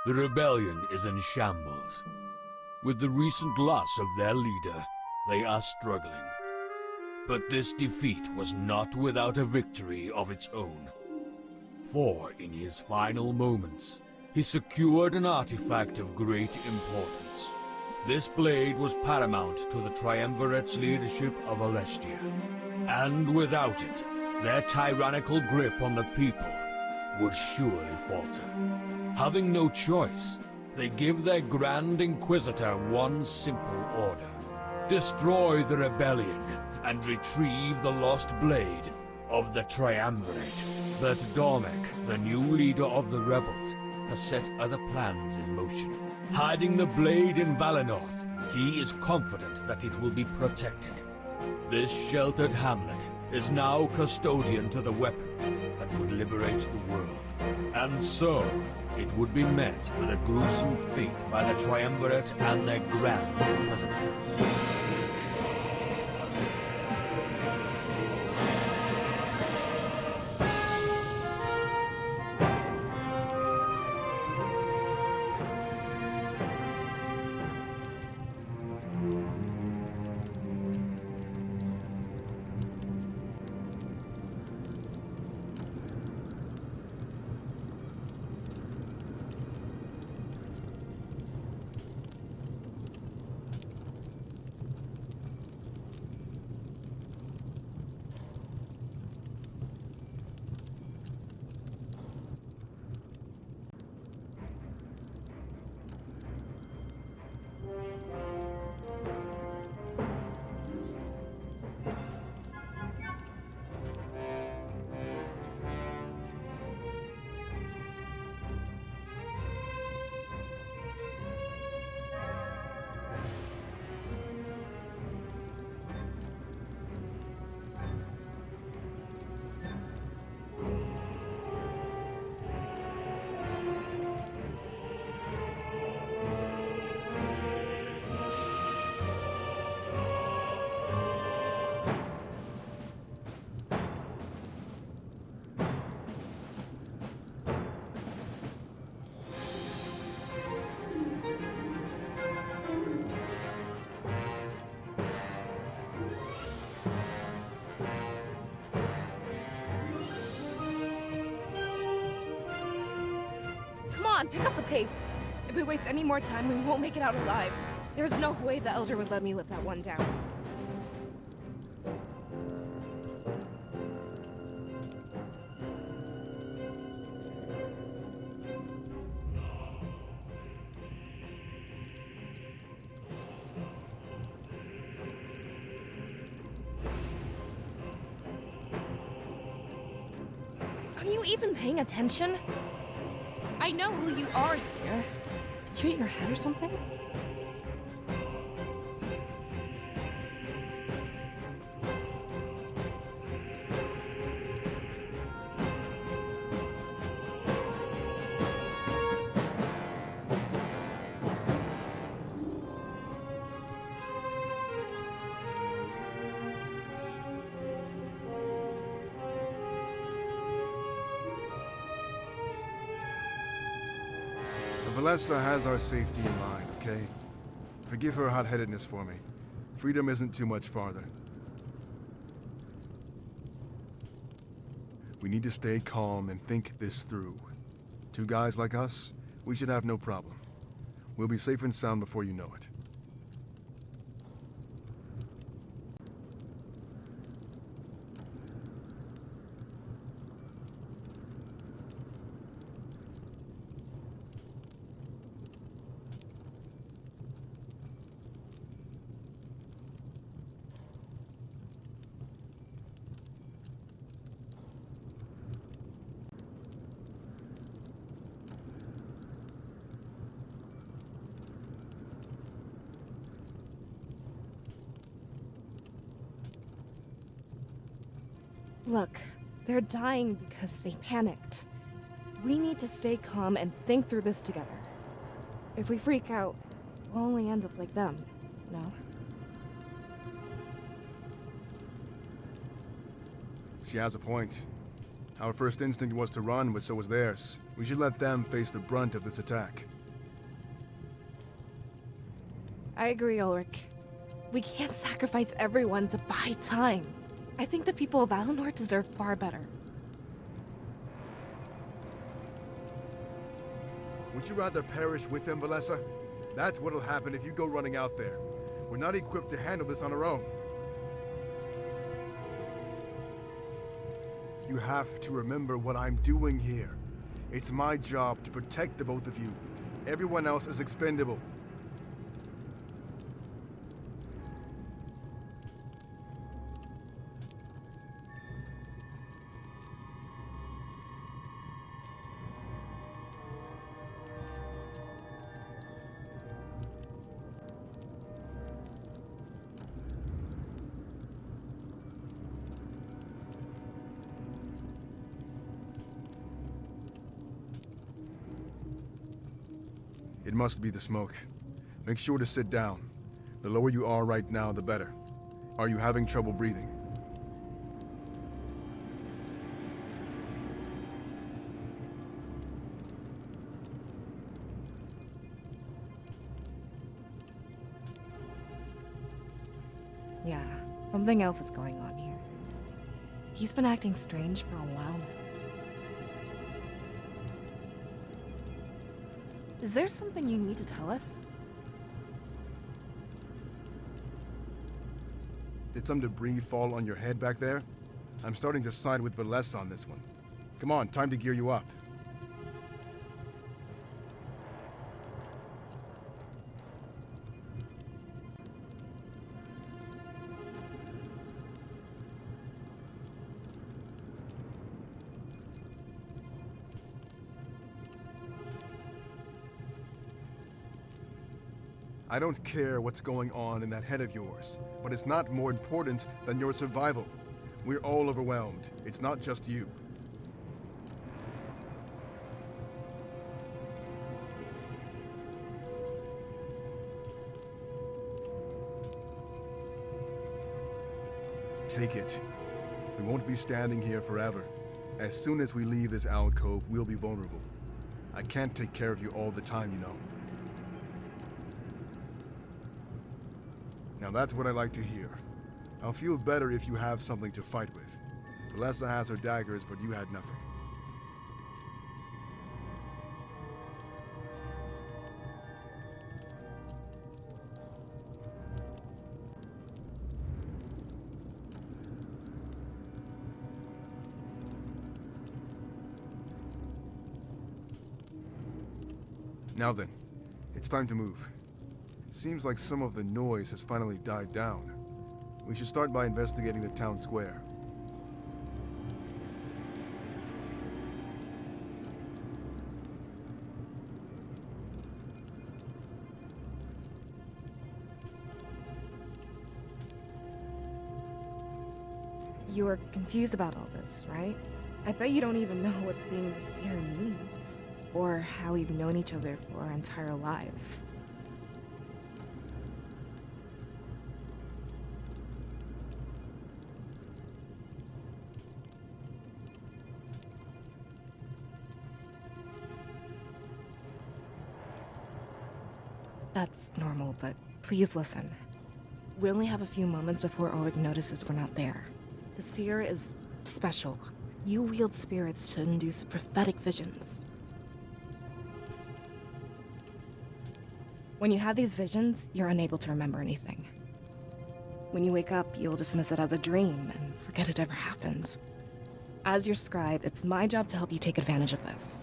The rebellion is in shambles. With the recent loss of their leader, they are struggling. But this defeat was not without a victory of its own. For in his final moments, he secured an artifact of great importance. This blade was paramount to the Triumvirate's leadership of Alestia. And without it, their tyrannical grip on the people would surely falter. Having no choice, they give their Grand Inquisitor one simple order. Destroy the rebellion and retrieve the lost blade of the Triumvirate. But Dormek, the new leader of the rebels, has set other plans in motion. Hiding the blade in Valanorth, he is confident that it will be protected. This sheltered hamlet is now custodian to the weapon that would liberate the world. And so, it would be met with a gruesome fate by the Triumvirate and their Grand Inquisitor. Pick up the pace. If we waste any more time, we won't make it out alive. There's no way the Elder would let me live that one down. Are you even paying attention? I know who you are, Seer. Did you hit your head or something? Alestia has our safety in mind, okay? Forgive her hot-headedness for me. Freedom isn't too much farther. We need to stay calm and think this through. Two guys like us, we should have no problem. We'll be safe and sound before you know it. Look, they're dying because they panicked. We need to stay calm and think through this together. If we freak out, we'll only end up like them, no? She has a point. Our first instinct was to run, but so was theirs. We should let them face the brunt of this attack. I agree, Ulrich. We can't sacrifice everyone to buy time. I think the people of Valanorth deserve far better. Would you rather perish with them, Valessa? That's what'll happen if you go running out there. We're not equipped to handle this on our own. You have to remember what I'm doing here. It's my job to protect the both of you. Everyone else is expendable. It must be the smoke. Make sure to sit down. The lower you are right now, the better. Are you having trouble breathing? Yeah, something else is going on here. He's been acting strange for a while now. Is there something you need to tell us? Did some debris fall on your head back there? I'm starting to side with Valessa on this one. Come on, time to gear you up. I don't care what's going on in that head of yours, but it's not more important than your survival. We're all overwhelmed. It's not just you. Take it. We won't be standing here forever. As soon as we leave this alcove, we'll be vulnerable. I can't take care of you all the time, you know. Now that's what I like to hear. I'll feel better if you have something to fight with. Valessa has her daggers, but you had nothing. Now then, it's time to move. Seems like some of the noise has finally died down. We should start by investigating the town square. You're confused about all this, right? I bet you don't even know what being the seer means, or how we've known each other for our entire lives. That's normal, but please listen. We only have a few moments before Ulrich notices we're not there. The seer is special. You wield spirits to induce prophetic visions. When you have these visions, you're unable to remember anything. When you wake up, you'll dismiss it as a dream and forget it ever happened. As your scribe, it's my job to help you take advantage of this.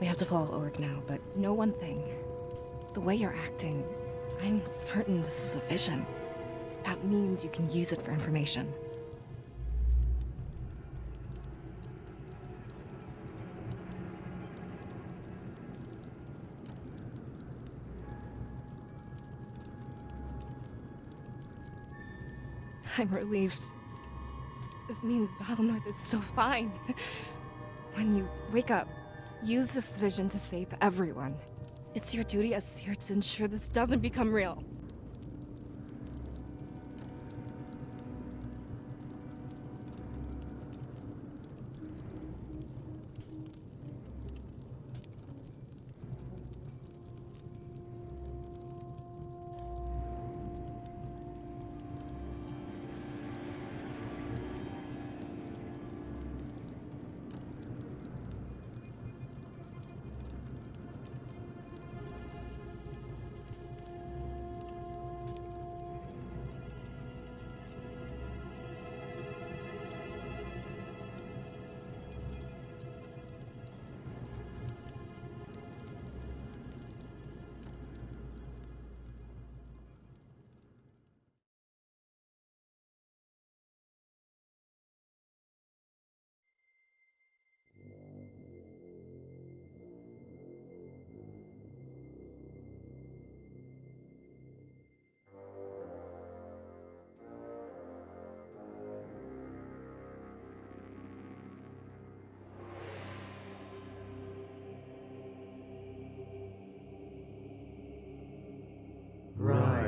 We have to follow Ulrich now, but know one thing. The way you're acting, I'm certain this is a vision. That means you can use it for information. I'm relieved. This means Valanorth is still fine. When you wake up, use this vision to save everyone. It's your duty as seer to ensure this doesn't become real.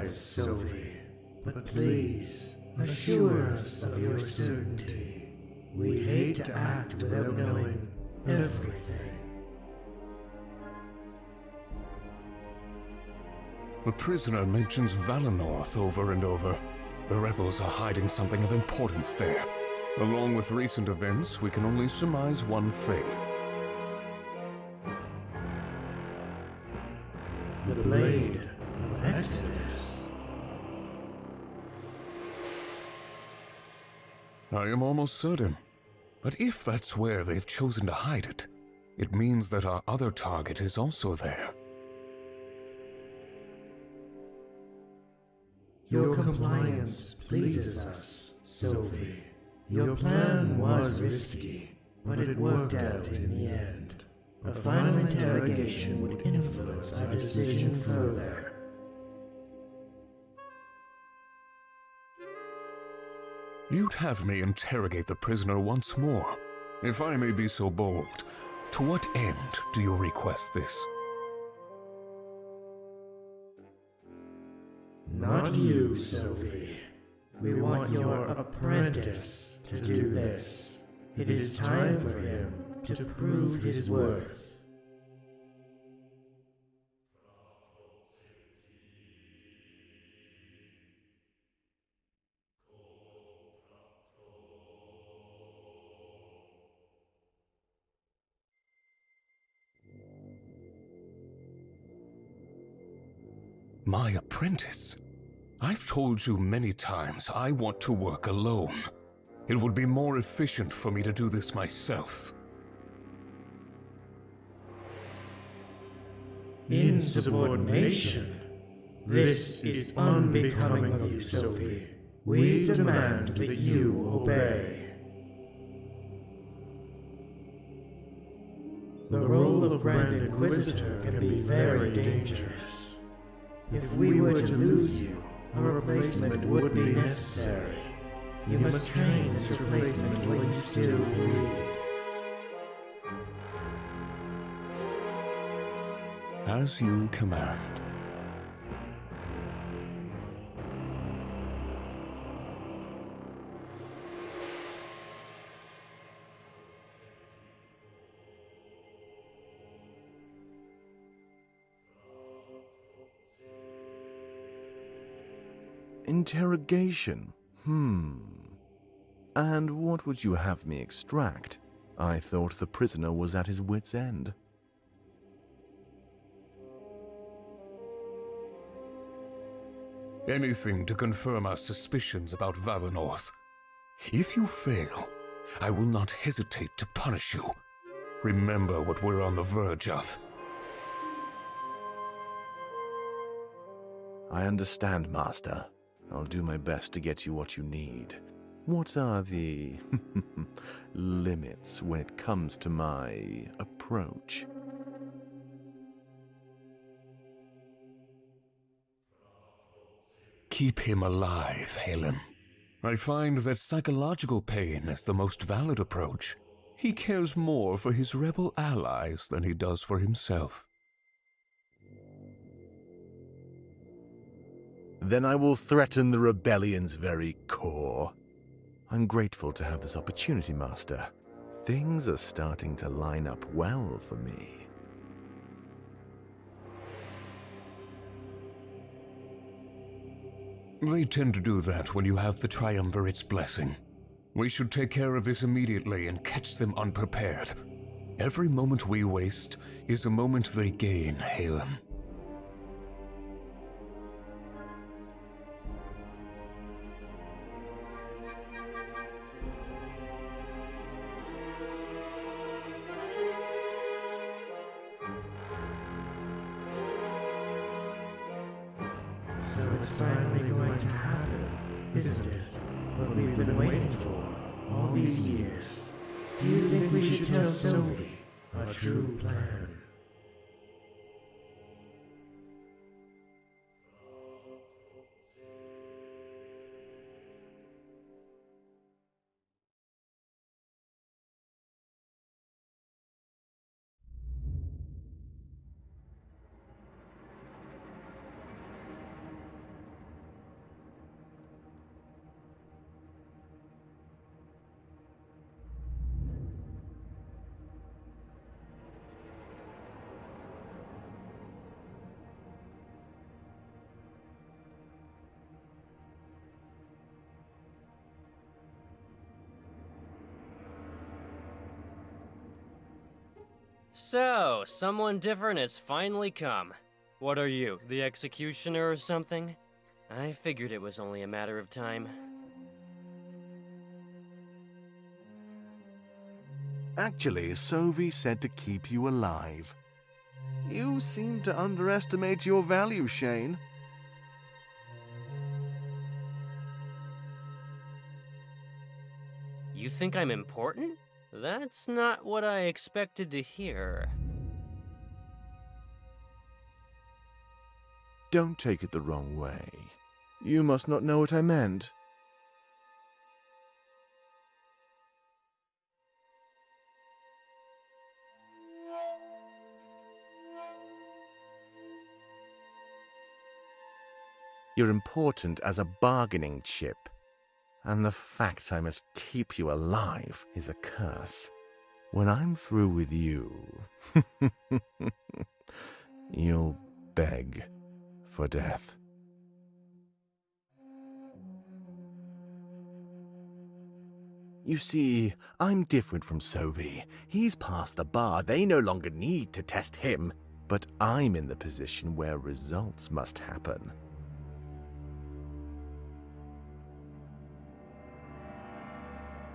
wise, Sylvie, but please assure us of your certainty. We'd hate to act without knowing everything. The prisoner mentions Valanorth over and over. The rebels are hiding something of importance there. Along with recent events, we can only surmise one thing. The Blade of Exodus. I am almost certain. But if that's where they've chosen to hide it, it means that our other target is also there. Your compliance pleases us, Sylvie. Your plan was risky, but it worked out in the end. A final interrogation would influence our decision further. You'd have me interrogate the prisoner once more. If I may be so bold, to what end do you request this? Not you, Sophie. We want your apprentice to do this. It is time for him to prove his worth. My apprentice? I've told you many times I want to work alone. It would be more efficient for me to do this myself. Insubordination? This is unbecoming of you, Sophie. We demand that you obey. The role of Grand Inquisitor can be very dangerous. If we were to lose you, a replacement would be necessary. You must train this replacement while you still breathe. As you command. Interrogation? And what would you have me extract? I thought the prisoner was at his wit's end. Anything to confirm our suspicions about Valanorth. If you fail, I will not hesitate to punish you. Remember what we're on the verge of. I understand, Master. I'll do my best to get you what you need. What are the limits when it comes to my approach? Keep him alive, Halem. I find that psychological pain is the most valid approach. He cares more for his rebel allies than he does for himself. Then I will threaten the rebellion's very core. I'm grateful to have this opportunity, Master. Things are starting to line up well for me. They tend to do that when you have the Triumvirate's blessing. We should take care of this immediately and catch them unprepared. Every moment we waste is a moment they gain, Halem. So it's finally going to happen, isn't it? What we've been waiting for all these years. Do you think we should tell Sophie our true plan? So, someone different has finally come. What are you, the executioner or something? I figured it was only a matter of time. Actually, Sovi said to keep you alive. You seem to underestimate your value, Shane. You think I'm important? That's not what I expected to hear. Don't take it the wrong way. You must not know what I meant. You're important as a bargaining chip, and the fact I must keep you alive is a curse. When I'm through with you, you'll beg for death. You see, I'm different from Sovi. He's past the bar. They no longer need to test him. But I'm in the position where results must happen.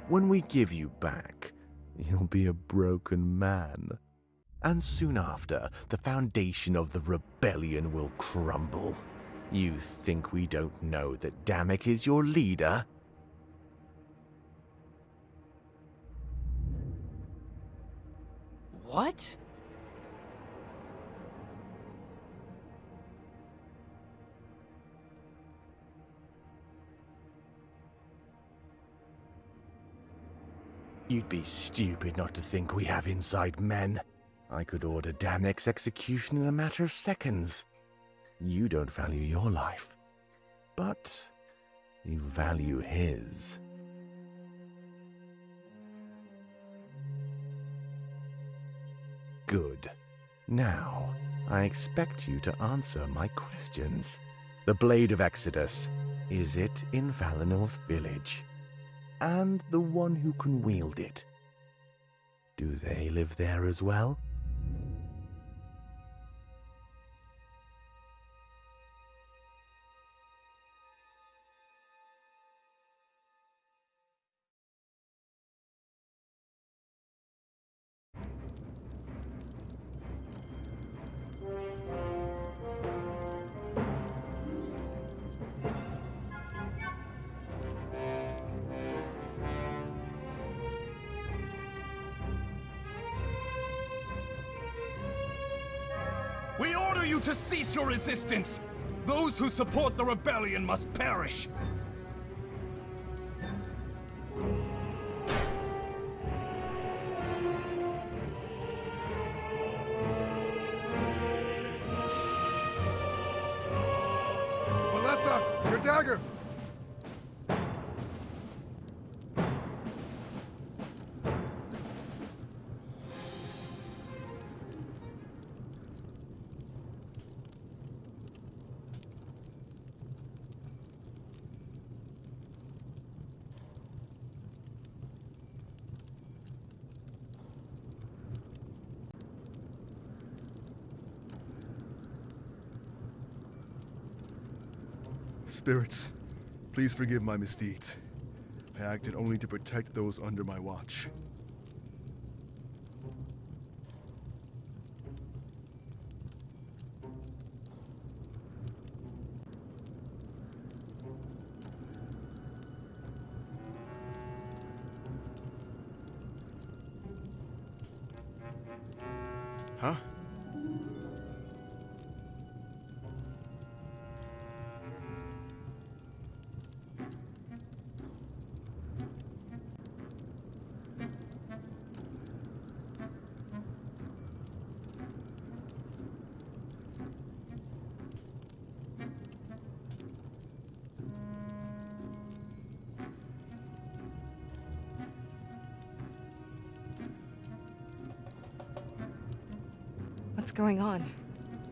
When we give you back, you'll be a broken man. And soon after, the foundation of the rebellion will crumble. You think we don't know that Damek is your leader? What? You'd be stupid not to think we have inside men. I could order Damek's execution in a matter of seconds. You don't value your life, but you value his. Good. Now, I expect you to answer my questions. The Blade of Exodus, is it in Valanorth Village? And the one who can wield it, do they live there as well? We order you to cease your resistance! Those who support the rebellion must perish! Melissa, your dagger! Spirits, please forgive my misdeeds. I acted only to protect those under my watch. Huh? What's going on?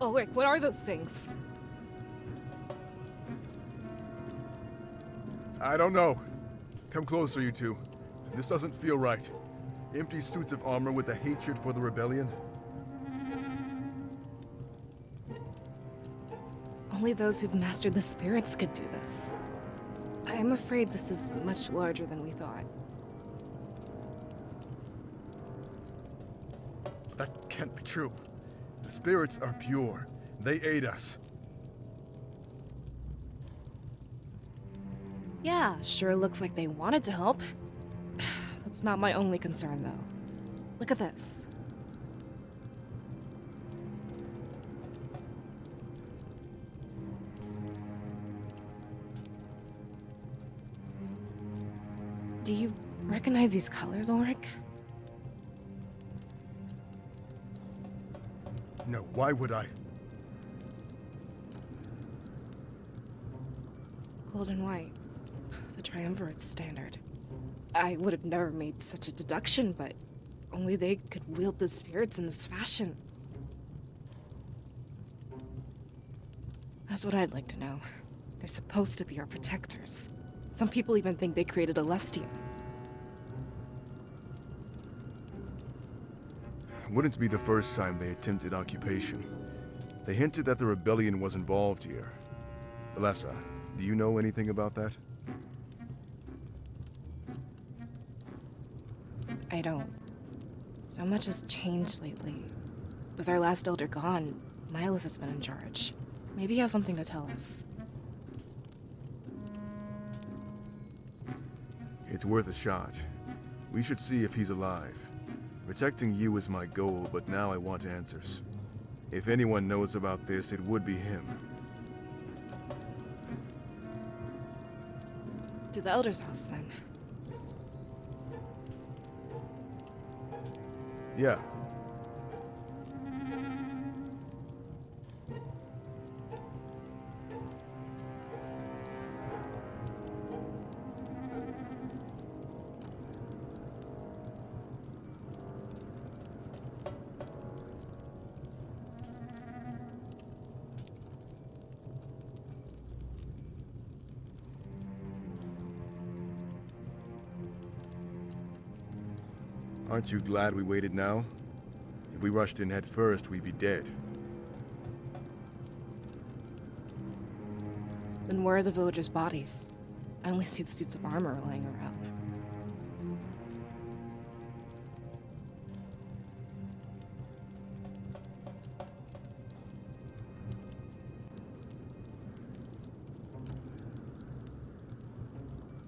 Ulrich, what are those things? I don't know. Come closer, you two. This doesn't feel right. Empty suits of armor with a hatred for the rebellion. Only those who've mastered the spirits could do this. I'm afraid this is much larger than we thought. That can't be true. The spirits are pure. They aid us. Yeah, sure looks like they wanted to help. That's not my only concern, though. Look at this. Do you recognize these colors, Ulrich? No, why would I? Gold and white. The triumvirate standard. I would have never made such a deduction, but only they could wield the spirits in this fashion. That's what I'd like to know. They're supposed to be our protectors. Some people even think they created Alestia. Wouldn't be the first time they attempted occupation. They hinted that the rebellion was involved here. Alessa, do you know anything about that? I don't. So much has changed lately. With our last elder gone, Miles has been in charge. Maybe he has something to tell us. It's worth a shot. We should see if he's alive. Protecting you is my goal, but now I want answers. If anyone knows about this, it would be him. To the Elder's house, then. Yeah. Aren't you glad we waited now? If we rushed in head first, we'd be dead. Then where are the villagers' bodies? I only see the suits of armor lying around.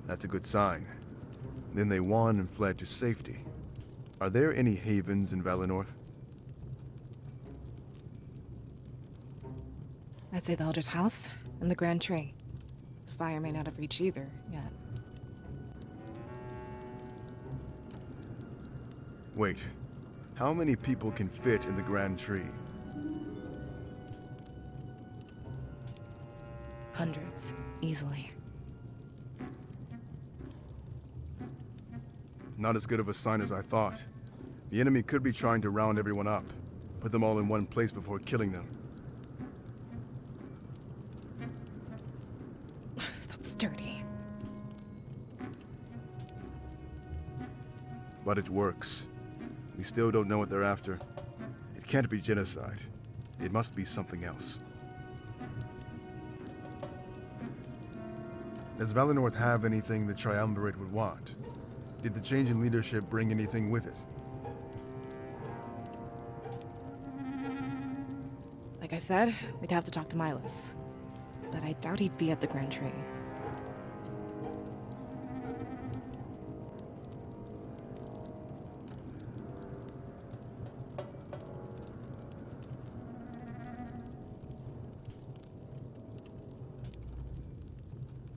That's a good sign. Then they won and fled to safety. Are there any havens in Valanorth? I'd say the Elder's house and the Grand Tree. The fire may not have reached either yet. Wait. How many people can fit in the Grand Tree? Hundreds, easily. Not as good of a sign as I thought. The enemy could be trying to round everyone up. Put them all in one place before killing them. That's dirty. But it works. We still don't know what they're after. It can't be genocide. It must be something else. Does Valanorth have anything the Triumvirate would want? Did the change in leadership bring anything with it? Like I said, we'd have to talk to Miles. But I doubt he'd be at the Grand Tree.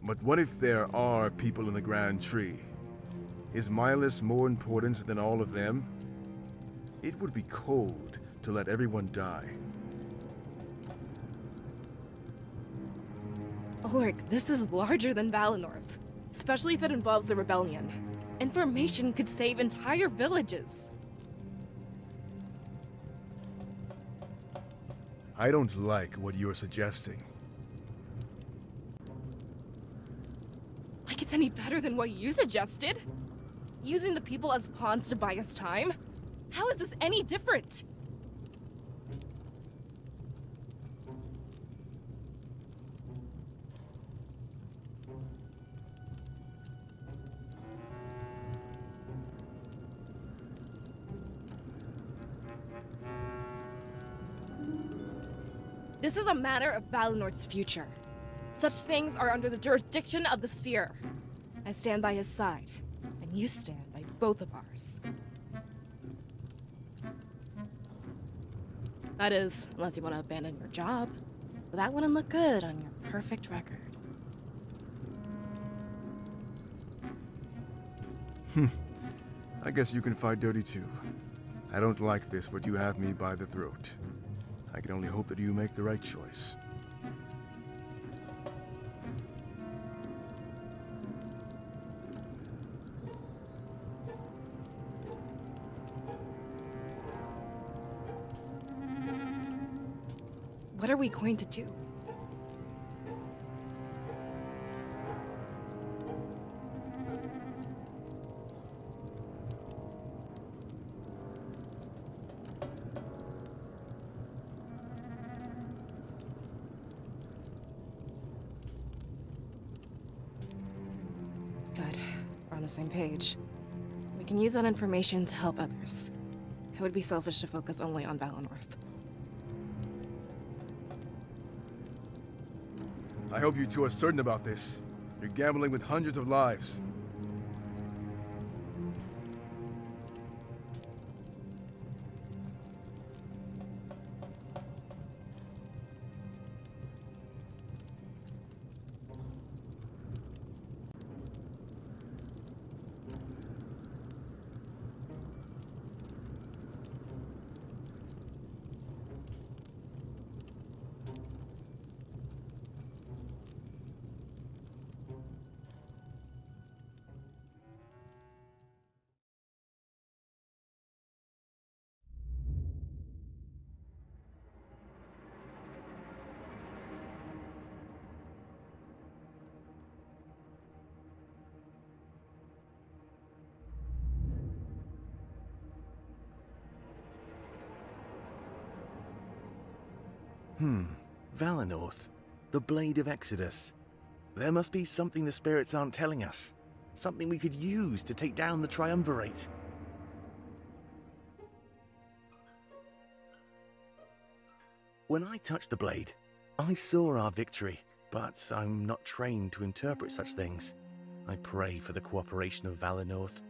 But what if there are people in the Grand Tree? Is Miles more important than all of them? It would be cold to let everyone die. Ulrich, this is larger than Valanorth. Especially if it involves the rebellion. Information could save entire villages. I don't like what you're suggesting. Like it's any better than what you suggested? Using the people as pawns to buy us time? How is this any different? This is a matter of Valanorth's future. Such things are under the jurisdiction of the Seer. I stand by his side, and you stand by both of ours. That is, unless you want to abandon your job. But that wouldn't look good on your perfect record. I guess you can fight dirty too. I don't like this, but you have me by the throat. I can only hope that you make the right choice. What are we going to do? Good. We're on the same page. We can use that information to help others. It would be selfish to focus only on Valanorth. I hope you two are certain about this. You're gambling with hundreds of lives. Valanorth, the Blade of Exodus. There must be something the spirits aren't telling us. Something we could use to take down the Triumvirate. When I touched the blade, I saw our victory, but I'm not trained to interpret such things. I pray for the cooperation of Valanorth.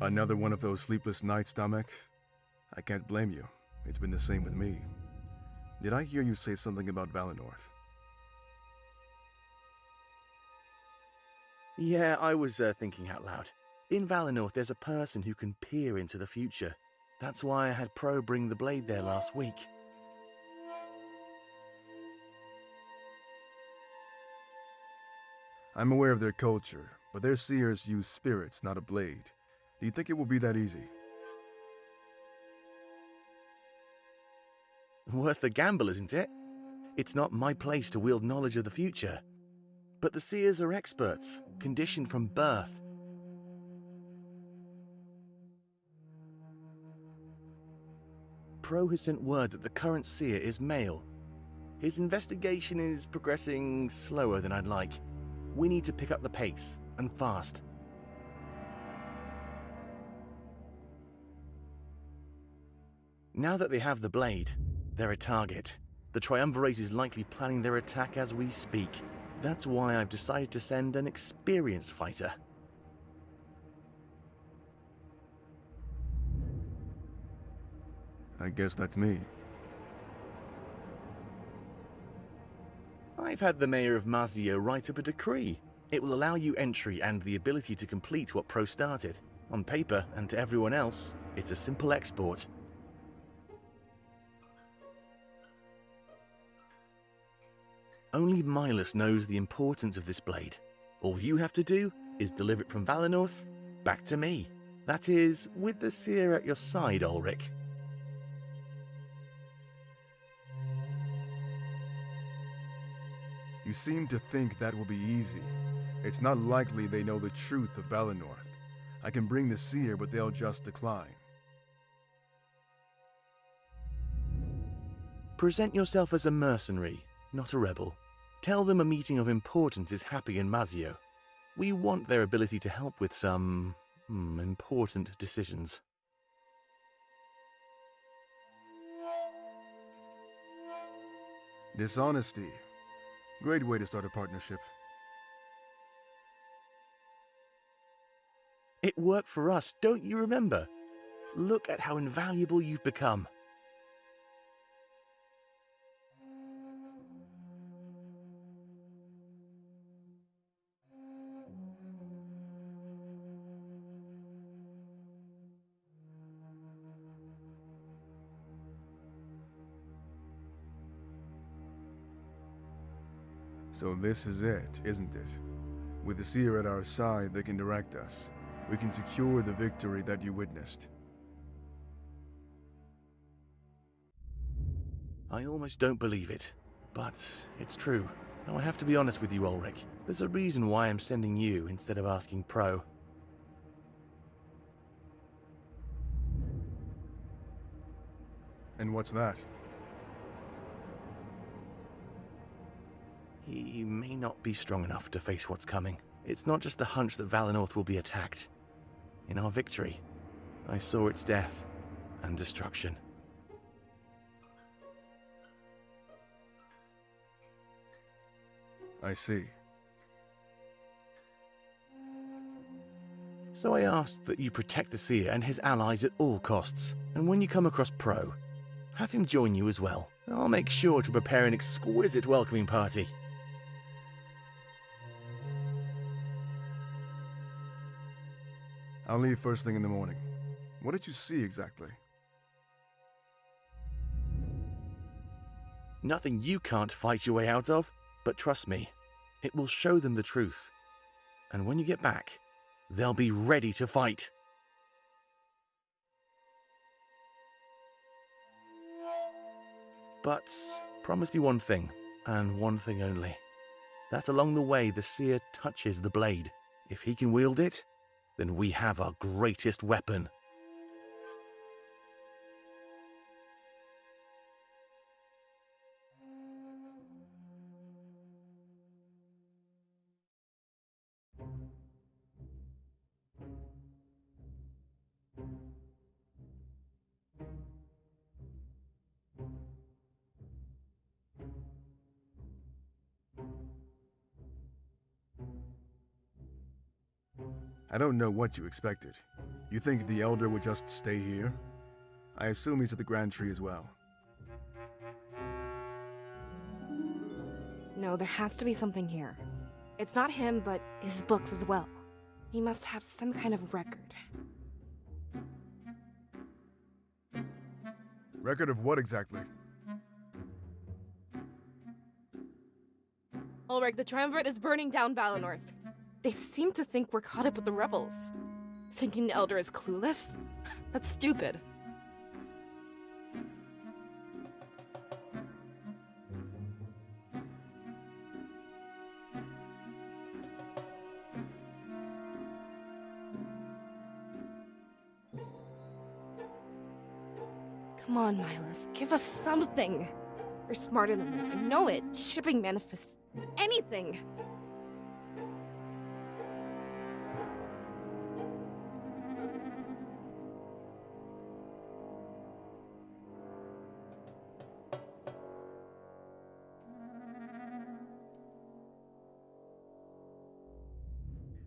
Another one of those sleepless nights, stomach? I can't blame you. It's been the same with me. Did I hear you say something about Valanorth? Yeah, I was thinking out loud. In Valanorth, there's a person who can peer into the future. That's why I had Pro bring the blade there last week. I'm aware of their culture, but their seers use spirits, not a blade. Do you think it will be that easy? Worth the gamble, isn't it? It's not my place to wield knowledge of the future. But the seers are experts, conditioned from birth. Pro has sent word that the current seer is male. His investigation is progressing slower than I'd like. We need to pick up the pace, and fast. Now that they have the blade, they're a target. The Triumvirate is likely planning their attack as we speak. That's why I've decided to send an experienced fighter. I guess that's me. I've had the mayor of Mazio write up a decree. It will allow you entry and the ability to complete what Pro started. On paper, and to everyone else, it's a simple export. Only Milas knows the importance of this blade. All you have to do is deliver it from Valanorth back to me. That is, with the seer at your side, Ulrich. You seem to think that will be easy. It's not likely they know the truth of Valanorth. I can bring the seer, but they'll just decline. Present yourself as a mercenary, not a rebel. Tell them a meeting of importance is happy in Mazio. We want their ability to help with some important decisions. Dishonesty. Great way to start a partnership. It worked for us, don't you remember? Look at how invaluable you've become. So this is it, isn't it? With the seer at our side that can direct us, we can secure the victory that you witnessed. I almost don't believe it, but it's true. Now I have to be honest with you, Ulrich. There's a reason why I'm sending you instead of asking Pro. And what's that? He may not be strong enough to face what's coming. It's not just a hunch that Valanorth will be attacked. In our victory, I saw its death and destruction. I see. So I asked that you protect the Seer and his allies at all costs. And when you come across Pro, have him join you as well. I'll make sure to prepare an exquisite welcoming party. I'll leave first thing in the morning. What did you see exactly? Nothing you can't fight your way out of, but trust me, it will show them the truth. And when you get back, they'll be ready to fight. But promise me one thing, and one thing only. That along the way the Seer touches the blade. If he can wield it, then we have our greatest weapon. I don't know what you expected. You think the Elder would just stay here? I assume he's at the Grand Tree as well. No, there has to be something here. It's not him, but his books as well. He must have some kind of record. Record of what exactly? Ulrich, the Triumvirate is burning down Valanorth. They seem to think we're caught up with the rebels. Thinking the Elder is clueless? That's stupid. Come on, Miles, give us something. You're smarter than this, I know it. Shipping manifests anything.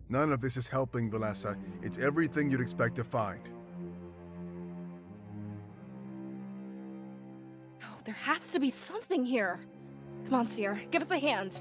None of this is helping, Valessa. It's everything you'd expect to find. No, there has to be something here. Come on, Seer, give us a hand.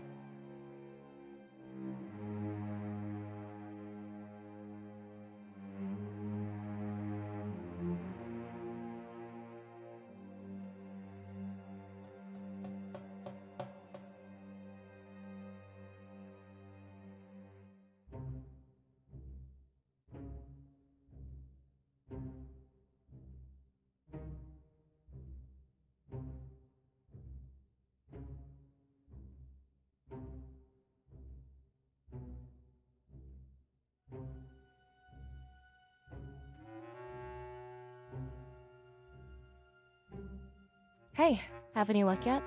Hey, have any luck yet?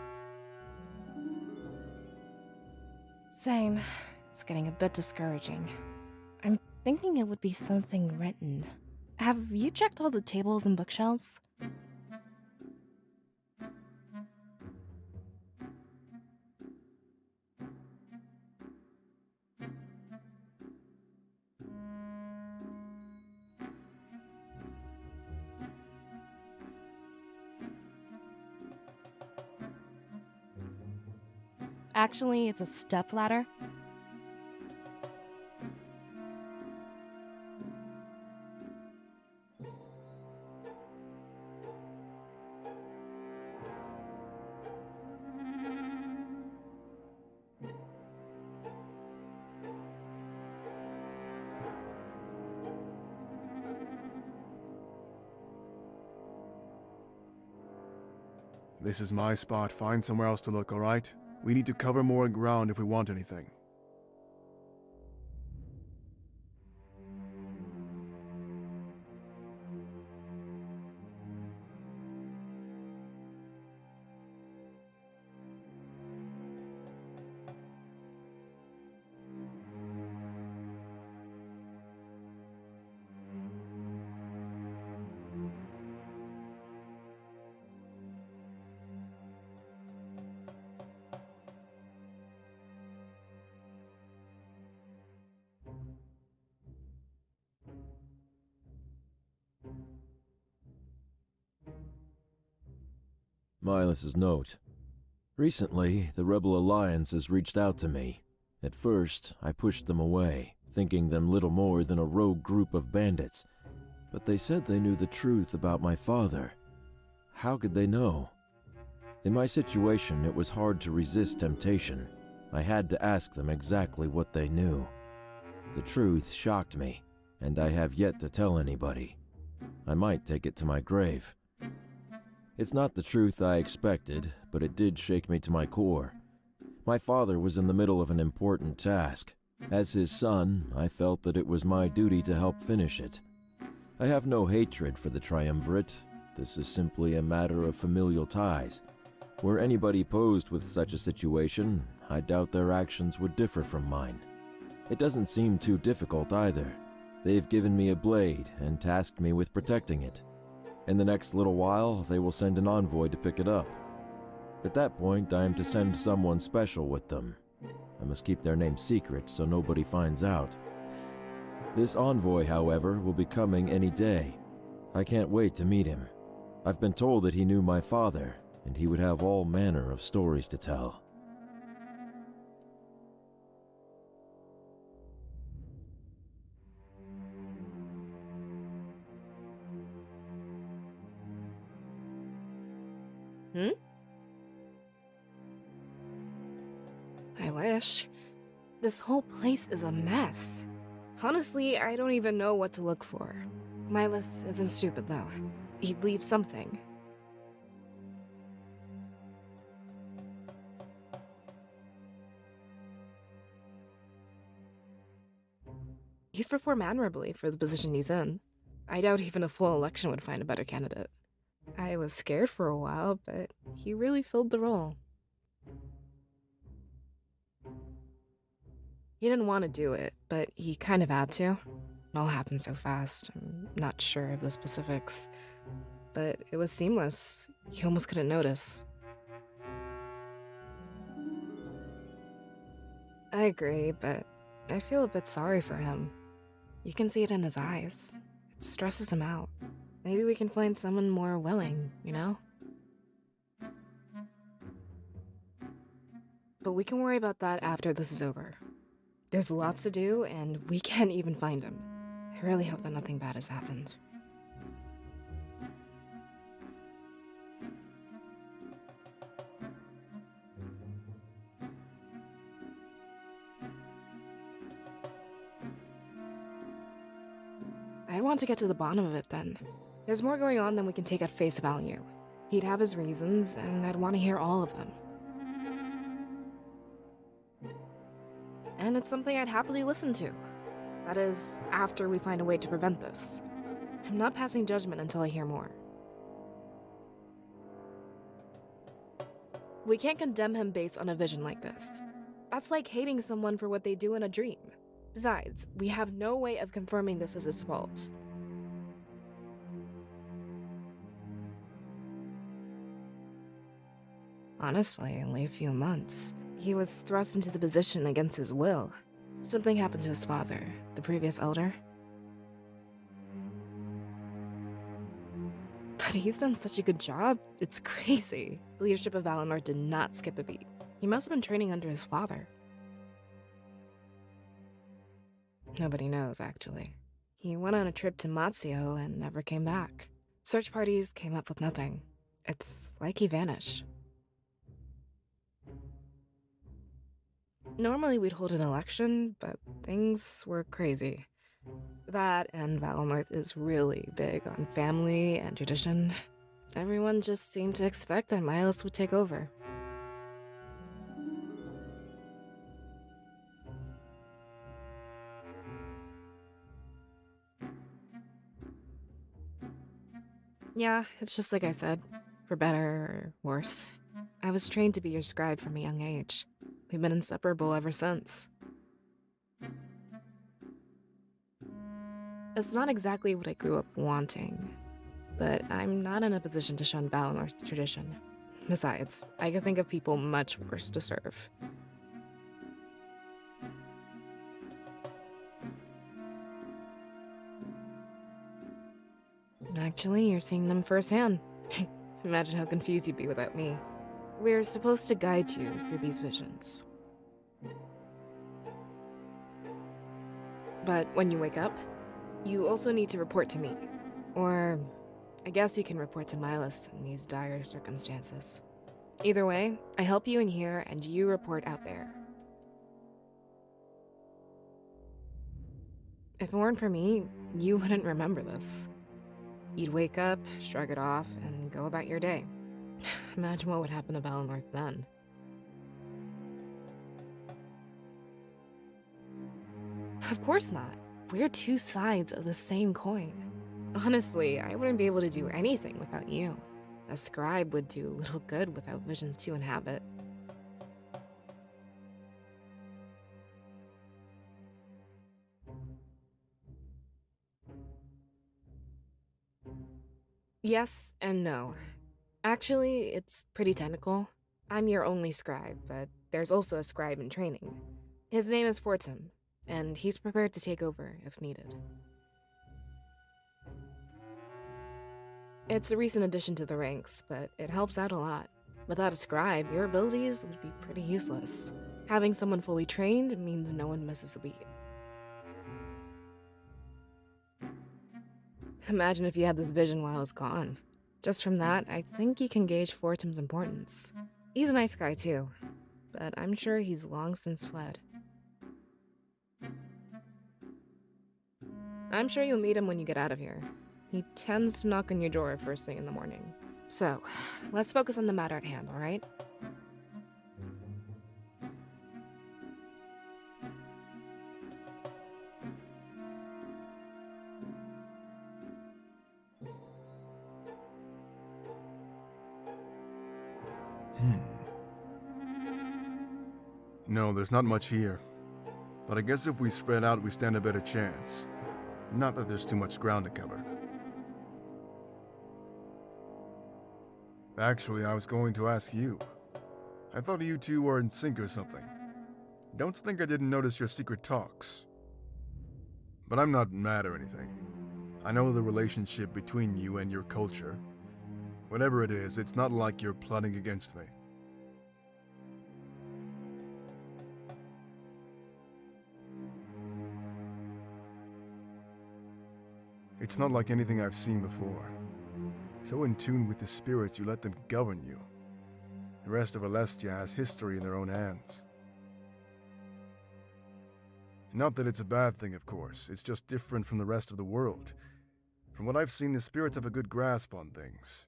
Same. It's getting a bit discouraging. I'm thinking it would be something written. Have you checked all the tables and bookshelves? Actually, it's a stepladder. This is my spot. Find somewhere else to look, alright? We need to cover more ground if we want anything. Milas's note. Recently, the Rebel Alliance has reached out to me. At first, I pushed them away, thinking them little more than a rogue group of bandits. But they said they knew the truth about my father. How could they know? In my situation, it was hard to resist temptation. I had to ask them exactly what they knew. The truth shocked me, and I have yet to tell anybody. I might take it to my grave. It's not the truth I expected, but it did shake me to my core. My father was in the middle of an important task. As his son, I felt that it was my duty to help finish it. I have no hatred for the Triumvirate. This is simply a matter of familial ties. Were anybody posed with such a situation, I doubt their actions would differ from mine. It doesn't seem too difficult either. They've given me a blade and tasked me with protecting it. In the next little while, they will send an envoy to pick it up. At that point, I am to send someone special with them. I must keep their name secret so nobody finds out. This envoy, however, will be coming any day. I can't wait to meet him. I've been told that he knew my father, and he would have all manner of stories to tell. I wish. This whole place is a mess. Honestly, I don't even know what to look for. Milas isn't stupid, though. He'd leave something. He's performed admirably for the position he's in. I doubt even a full election would find a better candidate. I was scared for a while, but he really filled the role. He didn't want to do it, but he kind of had to. It all happened so fast. I'm not sure of the specifics, but it was seamless. You almost couldn't notice. I agree, but I feel a bit sorry for him. You can see it in his eyes. It stresses him out. Maybe we can find someone more willing, you know? But we can worry about that after this is over. There's lots to do, and we can't even find him. I really hope that nothing bad has happened. I'd want to get to the bottom of it then. There's more going on than we can take at face value. He'd have his reasons, and I'd want to hear all of them. And it's something I'd happily listen to. That is, after we find a way to prevent this. I'm not passing judgment until I hear more. We can't condemn him based on a vision like this. That's like hating someone for what they do in a dream. Besides, we have no way of confirming this is his fault. Honestly, only a few months. He was thrust into the position against his will. Something happened to his father, the previous elder. But he's done such a good job, it's crazy. The leadership of Valanorth did not skip a beat. He must have been training under his father. Nobody knows, actually. He went on a trip to Matsio and never came back. Search parties came up with nothing. It's like he vanished. Normally we'd hold an election, but things were crazy. That and Valanorth is really big on family and tradition. Everyone just seemed to expect that Miles would take over. Yeah, it's just like I said, for better or worse. I was trained to be your scribe from a young age. We've been inseparable ever since. It's not exactly what I grew up wanting, but I'm not in a position to shun Valanorth's tradition. Besides, I can think of people much worse to serve. Actually, you're seeing them firsthand. Imagine how confused you'd be without me. We're supposed to guide you through these visions. But when you wake up, you also need to report to me. Or, I guess you can report to Miles in these dire circumstances. Either way, I help you in here and you report out there. If it weren't for me, you wouldn't remember this. You'd wake up, shrug it off, and go about your day. Imagine what would happen to Valanorth then. Of course not. We're two sides of the same coin. Honestly, I wouldn't be able to do anything without you. A scribe would do little good without visions to inhabit. Yes and no. Actually, it's pretty technical. I'm your only scribe, but there's also a scribe in training. His name is Fortum, and he's prepared to take over if needed. It's a recent addition to the ranks, but it helps out a lot. Without a scribe, your abilities would be pretty useless. Having someone fully trained means no one misses a beat. Imagine if you had this vision while I was gone. Just from that, I think you can gauge Fortum's importance. He's a nice guy too, but I'm sure he's long since fled. I'm sure you'll meet him when you get out of here. He tends to knock on your door first thing in the morning. So, let's focus on the matter at hand, alright? No, there's not much here. But I guess if we spread out, we stand a better chance. Not that there's too much ground to cover. Actually, I was going to ask you. I thought you two were in sync or something. Don't think I didn't notice your secret talks. But I'm not mad or anything. I know the relationship between you and your culture. Whatever it is, it's not like you're plotting against me. It's not like anything I've seen before. So in tune with the spirits, you let them govern you. The rest of Alestia has history in their own hands. Not that it's a bad thing, of course. It's just different from the rest of the world. From what I've seen, the spirits have a good grasp on things.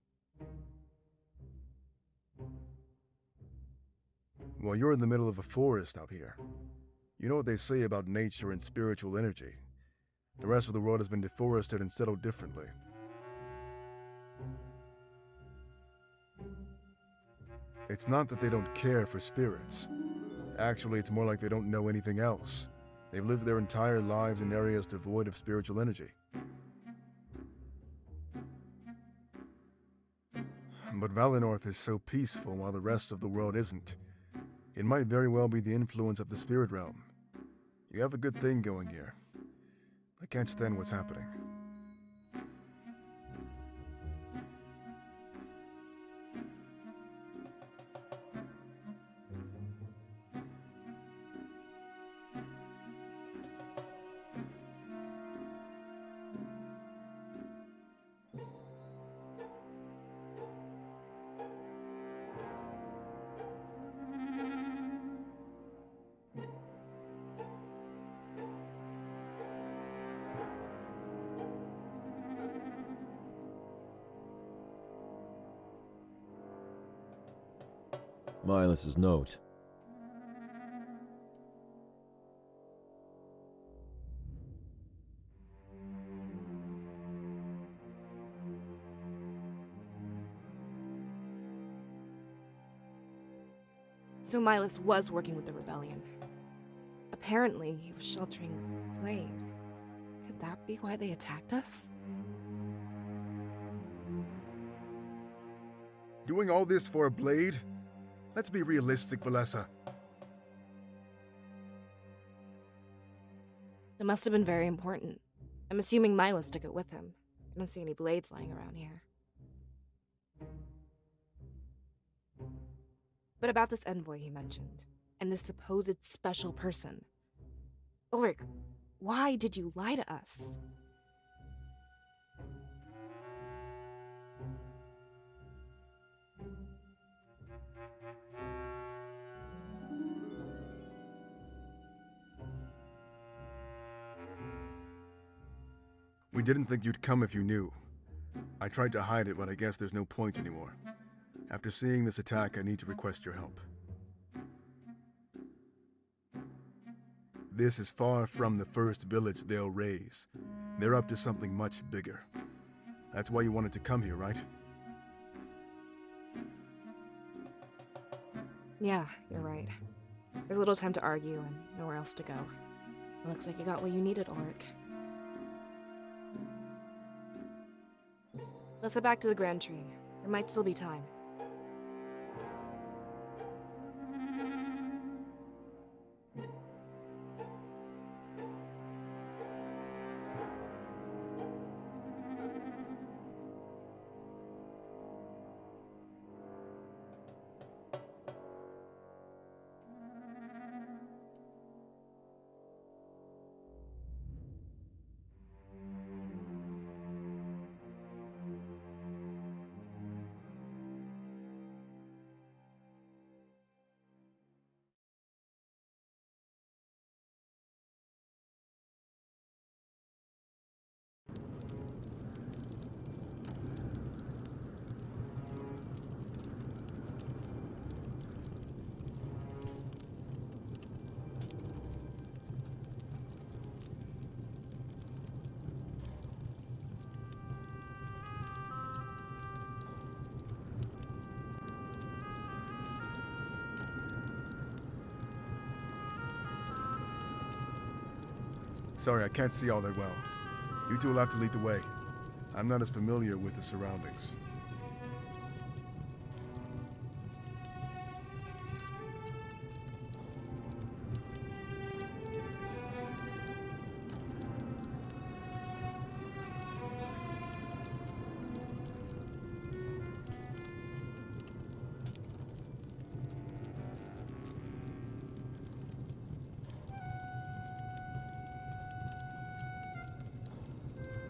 Well, you're in the middle of a forest out here. You know what they say about nature and spiritual energy. The rest of the world has been deforested and settled differently. It's not that they don't care for spirits. Actually, it's more like they don't know anything else. They've lived their entire lives in areas devoid of spiritual energy. But Valanorth is so peaceful while the rest of the world isn't. It might very well be the influence of the spirit realm. You have a good thing going here. I can't stand what's happening. Milas's note. So Milas was working with the rebellion. Apparently, he was sheltering Blade. Could that be why they attacked us? Doing all this for a blade? Let's be realistic, Valessa. It must have been very important. I'm assuming Milas took it with him. I don't see any blades lying around here. But about this envoy he mentioned, and this supposed special person. Ulrich, why did you lie to us? We didn't think you'd come if you knew. I tried to hide it, but I guess there's no point anymore. After seeing this attack, I need to request your help. This is far from the first village they'll raise. They're up to something much bigger. That's why you wanted to come here, right? Yeah, you're right. There's little time to argue and nowhere else to go. It looks like you got what you needed, Ulrich. Let's head back to the Grand Tree. There might still be time. Sorry, I can't see all that well. You two will have to lead the way. I'm not as familiar with the surroundings.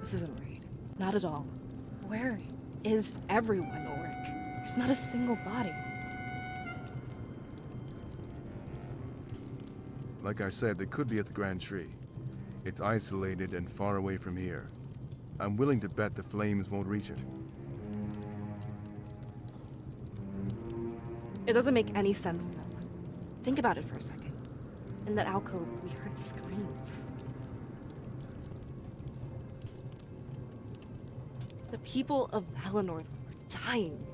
This isn't right. Not at all. Where is everyone, Ulrich? There's not a single body. Like I said, they could be at the Grand Tree. It's isolated and far away from here. I'm willing to bet the flames won't reach it. It doesn't make any sense, though. Think about it for a second. In that alcove, we heard screams. The people of Valanorth were dying.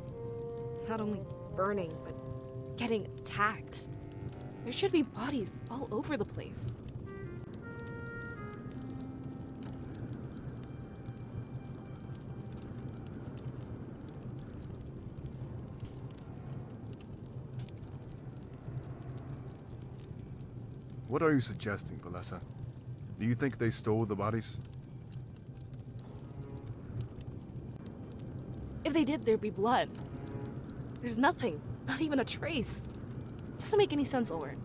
Not only burning, but getting attacked. There should be bodies all over the place. What are you suggesting, Valessa? Do you think they stole the bodies? If they did, there'd be blood. There's nothing, not even a trace. Doesn't make any sense, Ulrich.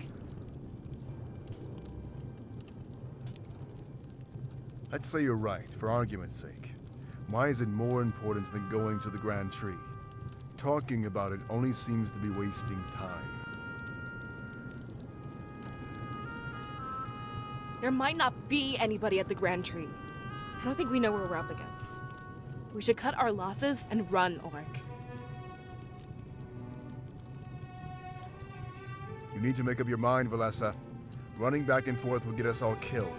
I'd say you're right, for argument's sake. Why is it more important than going to the Grand Tree? Talking about it only seems to be wasting time. There might not be anybody at the Grand Tree. I don't think we know where we're up against. We should cut our losses and run, Ulrich. You need to make up your mind, Valessa. Running back and forth will get us all killed.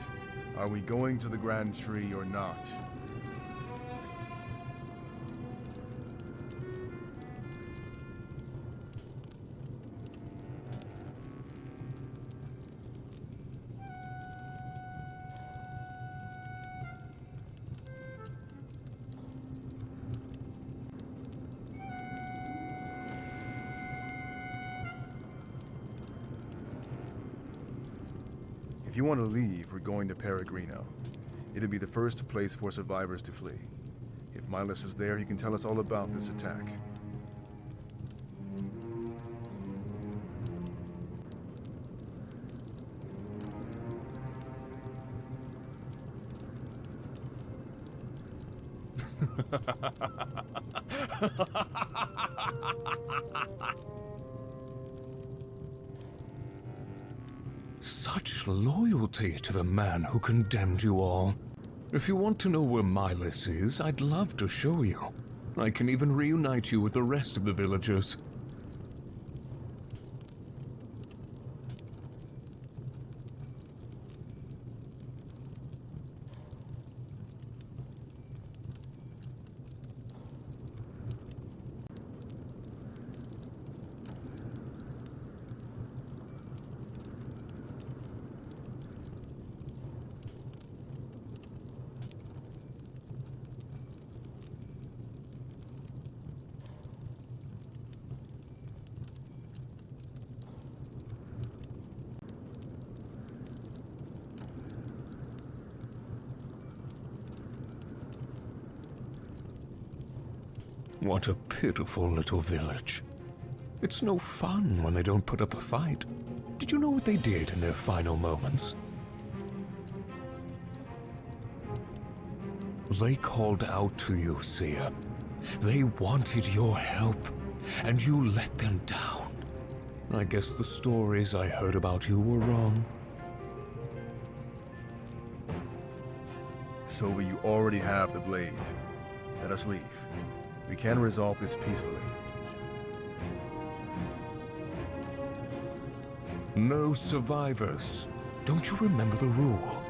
Are we going to the Grand Tree or not? If you want to leave, we're going to Peregrino. It'll be the first place for survivors to flee. If Milas is there, he can tell us all about this attack. Such loyalty to the man who condemned you all. If you want to know where Milas is, I'd love to show you. I can even reunite you with the rest of the villagers. What a pitiful little village. It's no fun when they don't put up a fight. Did you know what they did in their final moments? They called out to you, Seer. They wanted your help, and you let them down. I guess the stories I heard about you were wrong. Sylvie, you already have the blade. Let us leave. We can resolve this peacefully. No survivors. Don't you remember the rule?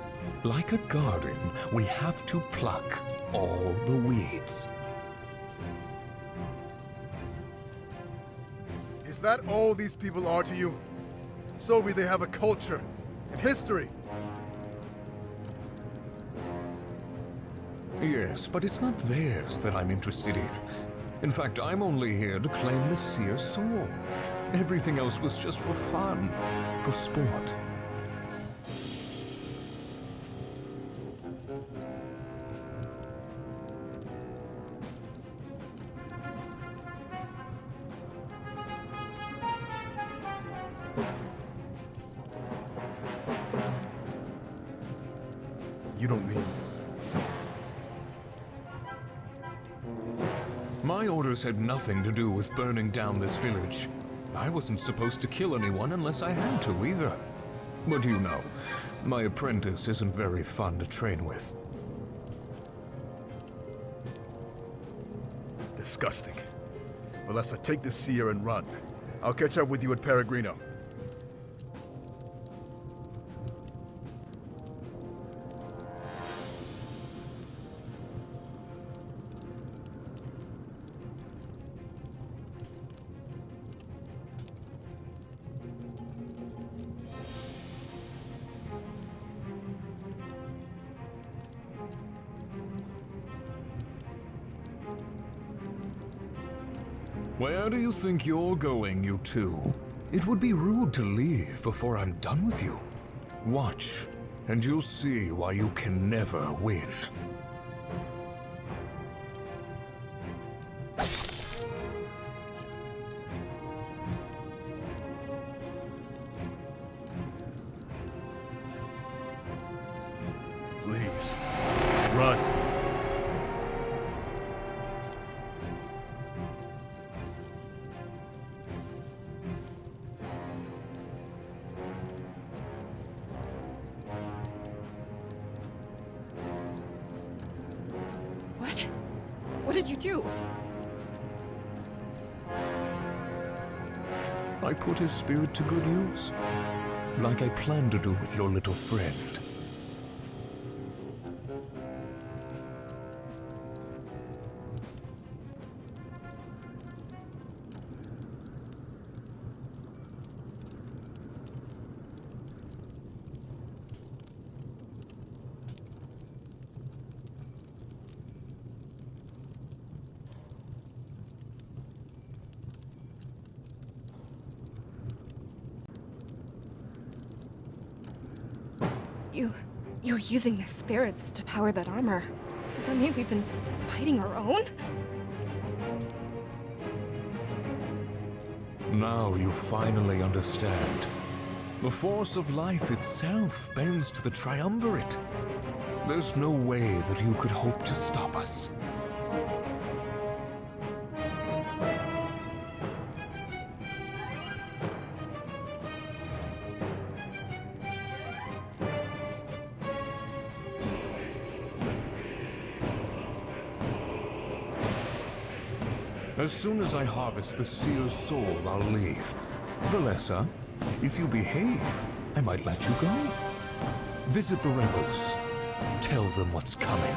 Like a garden, we have to pluck all the weeds. Is that all these people are to you? Sylvie, they have a culture and history. Yes, but it's not theirs that I'm interested in. In fact, I'm only here to claim the Seer soul. Everything else was just for fun, for sport. You don't mean... My orders had nothing to do with burning down this village. I wasn't supposed to kill anyone unless I had to either. But you know, my apprentice isn't very fun to train with. Disgusting. Valessa, take this seer and run. I'll catch up with you at Peregrino. Where do you think you're going, you two? It would be rude to leave before I'm done with you. Watch, and you'll see why you can never win. Please, run. What? What did you do? I put his spirit to good use, like I planned to do with your little friend. You're using the spirits to power that armor. Does that mean we've been fighting our own? Now you finally understand. The force of life itself bends to the triumvirate. There's no way that you could hope to stop us. As soon as I harvest the seer's soul, I'll leave. Valessa, if you behave, I might let you go. Visit the rebels. Tell them what's coming.